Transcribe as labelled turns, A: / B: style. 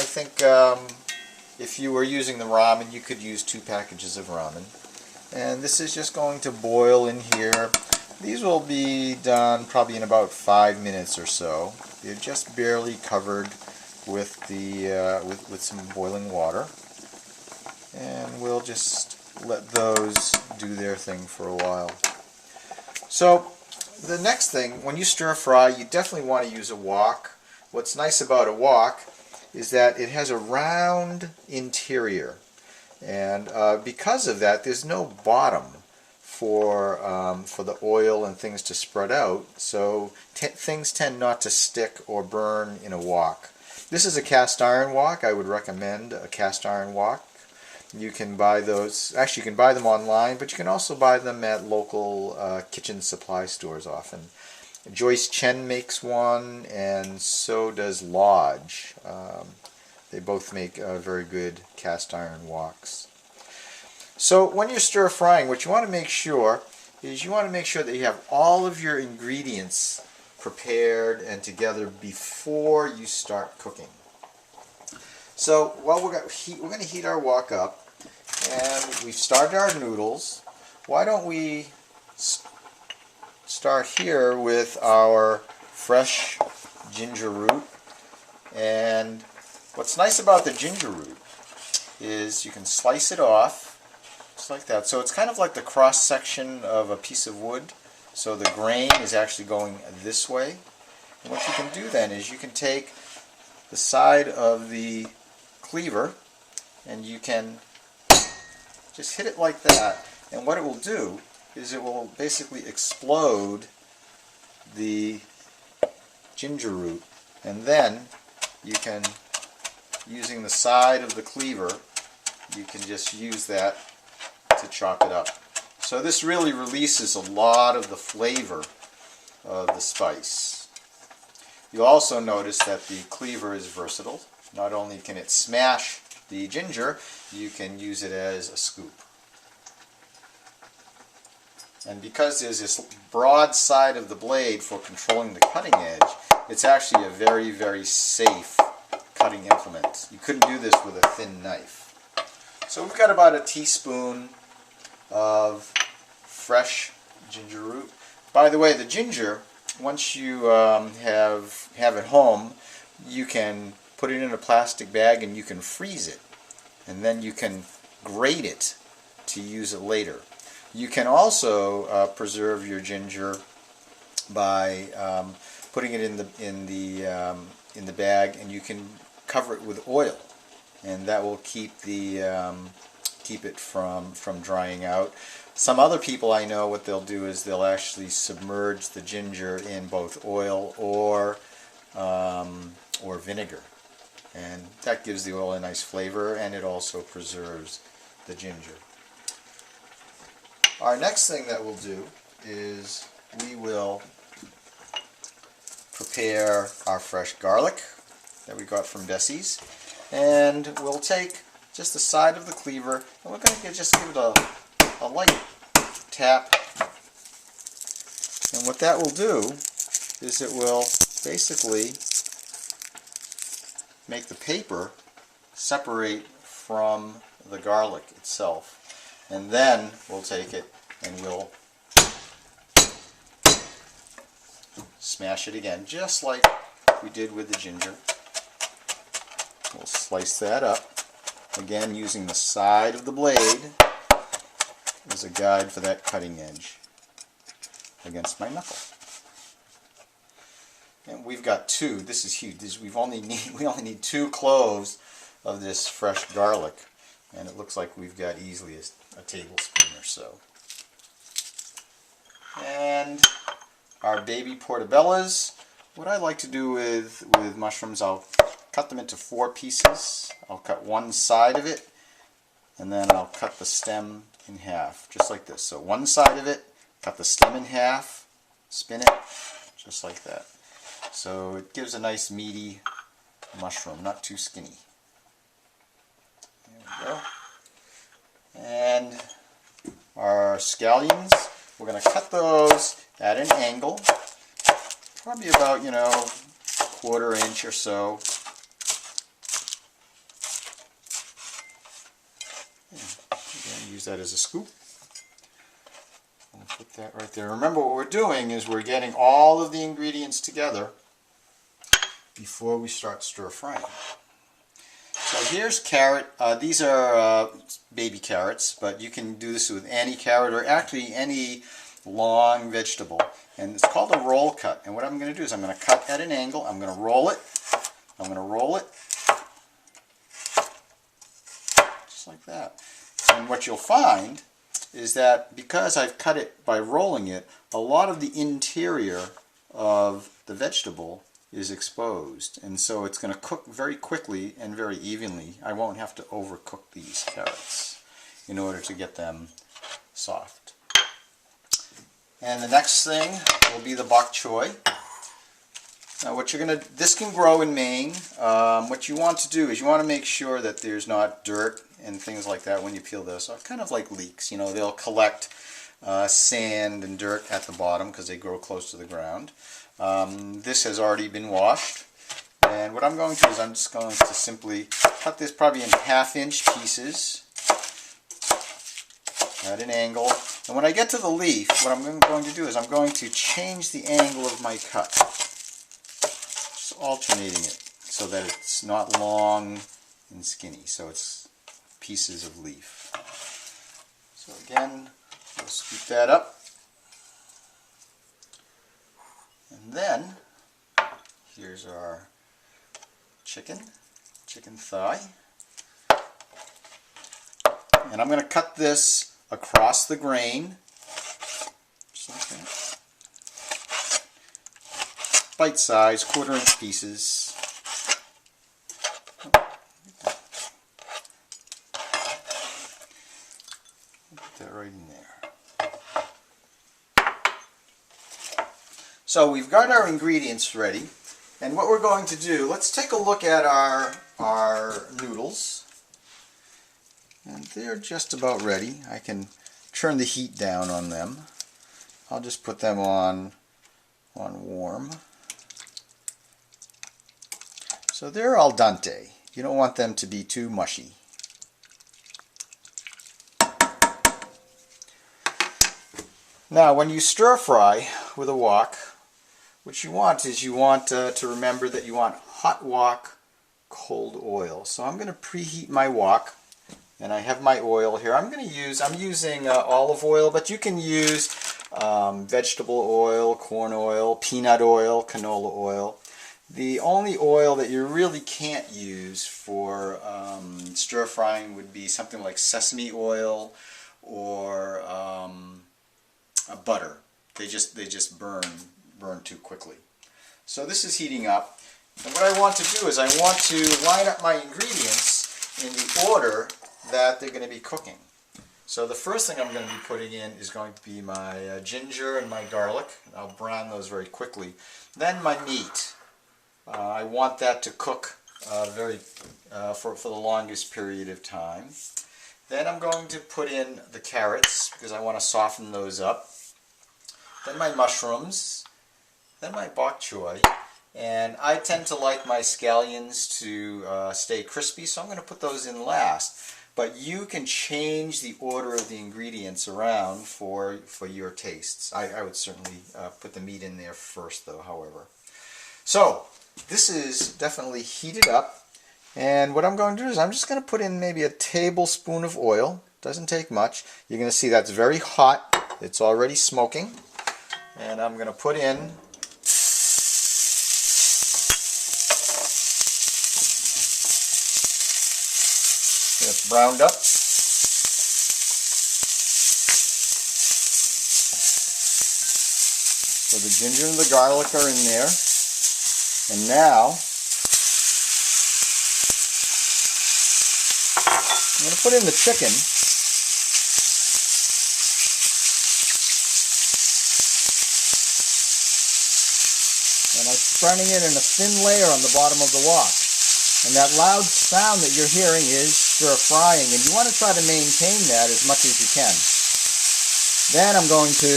A: think if you were using the ramen, you could use 2 packages of ramen. And this is just going to boil in here. These will be done probably in about 5 minutes or so. They're just barely covered with the with some boiling water, and we'll just let those do their thing for a while. So the next thing, when you stir fry, you definitely want to use a wok. What's nice about a wok is that it has a round interior, and because of that, there's no bottom for the oil and things to spread out, so things tend not to stick or burn in a wok. This is a cast iron wok. I would recommend a cast iron wok. You can buy those, actually you can buy them online, but you can also buy them at local kitchen supply stores often. Joyce Chen makes one, and so does Lodge. They both make very good cast iron woks. So when you're stir frying, what you want to make sure is that you have all of your ingredients prepared and together before you start cooking. So we're going to heat our wok up, and we've started our noodles. Why don't we start here with our fresh ginger root? And what's nice about the ginger root is you can slice it off just like that. So it's kind of like the cross section of a piece of wood. So the grain is actually going this way. And what you can do then is you can take the side of the cleaver and you can just hit it like that. And what it will do is it will basically explode the ginger root. And then you can, using the side of the cleaver, you can just use that to chop it up. So this really releases a lot of the flavor of the spice. You'll also notice that the cleaver is versatile. Not only can it smash the ginger, you can use it as a scoop. And because there's this broad side of the blade for controlling the cutting edge, it's actually a very, very safe cutting implement. You couldn't do this with a thin knife. So we've got about a teaspoon of fresh ginger root. By the way, the ginger, once you have it home, you can put it in a plastic bag and you can freeze it. And then you can grate it to use it later. You can also preserve your ginger by putting it in the bag, and you can cover it with oil, and that will keep it from drying out. Some other people I know, what they'll do is they'll actually submerge the ginger in both oil or vinegar, and that gives the oil a nice flavor, and it also preserves the ginger. Our next thing that we'll do is we will prepare our fresh garlic that we got from Bessie's, and we'll take just the side of the cleaver and we're going to just give it a light tap, and what that will do is it will basically make the paper separate from the garlic itself. And then we'll take it and we'll smash it again, just like we did with the ginger. We'll slice that up, again using the side of the blade as a guide for that cutting edge against my knuckle. And we've got 2. This is huge. We only need 2 cloves of this fresh garlic, and it looks like we've got easily a tablespoon or so. And our baby portobellas. What I like to do with mushrooms, I'll cut them into 4 pieces. I'll cut one side of it, and then I'll cut the stem in half, just like this. So one side of it, cut the stem in half, spin it, just like that. So it gives a nice meaty mushroom, not too skinny. There we go. And our scallions, we're going to cut those at an angle, probably about, 1/4 inch or so. use that as a scoop. I'll put that right there. Remember, what we're doing is we're getting all of the ingredients together before we start stir frying. So here's carrot. These are baby carrots, but you can do this with any carrot or actually any long vegetable. And it's called a roll cut. And what I'm going to do is I'm going to cut at an angle. I'm going to roll it. I'm going to roll it. Just like that. And what you'll find is that because I've cut it by rolling it, a lot of the interior of the vegetable is exposed, and so it's going to cook very quickly and very evenly. I won't have to overcook these carrots in order to get them soft. And the next thing will be the bok choy. Now what you're going to, this can grow in Maine. What you want to do is you want to make sure that there's not dirt and things like that when you peel this off. Kind of like leeks, you know, they'll collect sand and dirt at the bottom because they grow close to the ground. This has already been washed, and what I'm going to do is I'm just going to simply cut this probably in 1/2-inch pieces at an angle. And when I get to the leaf, what I'm going to do is I'm going to change the angle of my cut, just alternating it so that it's not long and skinny, so it's pieces of leaf. So again, we'll scoop that up. And then, here's our chicken thigh. And I'm going to cut this across the grain, just like that. Bite-sized, 1/4-inch pieces. Put that right in there. So we've got our ingredients ready, and what we're going to do, let's take a look at our noodles. And they're just about ready. I can turn the heat down on them. I'll just put them on warm. So they're al dente. You don't want them to be too mushy. Now when you stir fry with a wok, what you want is you want to remember that you want hot wok, cold oil. So I'm going to preheat my wok, and I have my oil here. I'm using olive oil, but you can use vegetable oil, corn oil, peanut oil, canola oil. The only oil that you really can't use for stir frying would be something like sesame oil or butter. They just burn too quickly. So this is heating up, and what I want to do is I want to line up my ingredients in the order that they're going to be cooking. So the first thing I'm going to be putting in is going to be my ginger and my garlic. I'll brown those very quickly. Then my meat. I want that to cook for the longest period of time. Then I'm going to put in the carrots because I want to soften those up. Then my mushrooms. Then my bok choy. And I tend to like my scallions to stay crispy, so I'm going to put those in last. But you can change the order of the ingredients around for your tastes. I would certainly put the meat in there first, though, however. So this is definitely heated up, and what I'm going to do is I'm just going to put in maybe a tablespoon of oil. Doesn't take much. You're going to see that's very hot. It's already smoking, and I'm going to put in it's browned up. So the ginger and the garlic are in there. And now I'm going to put in the chicken. And I'm spreading it in a thin layer on the bottom of the wok. And that loud sound that you're hearing is stir frying, and you want to try to maintain that as much as you can. Then I'm going to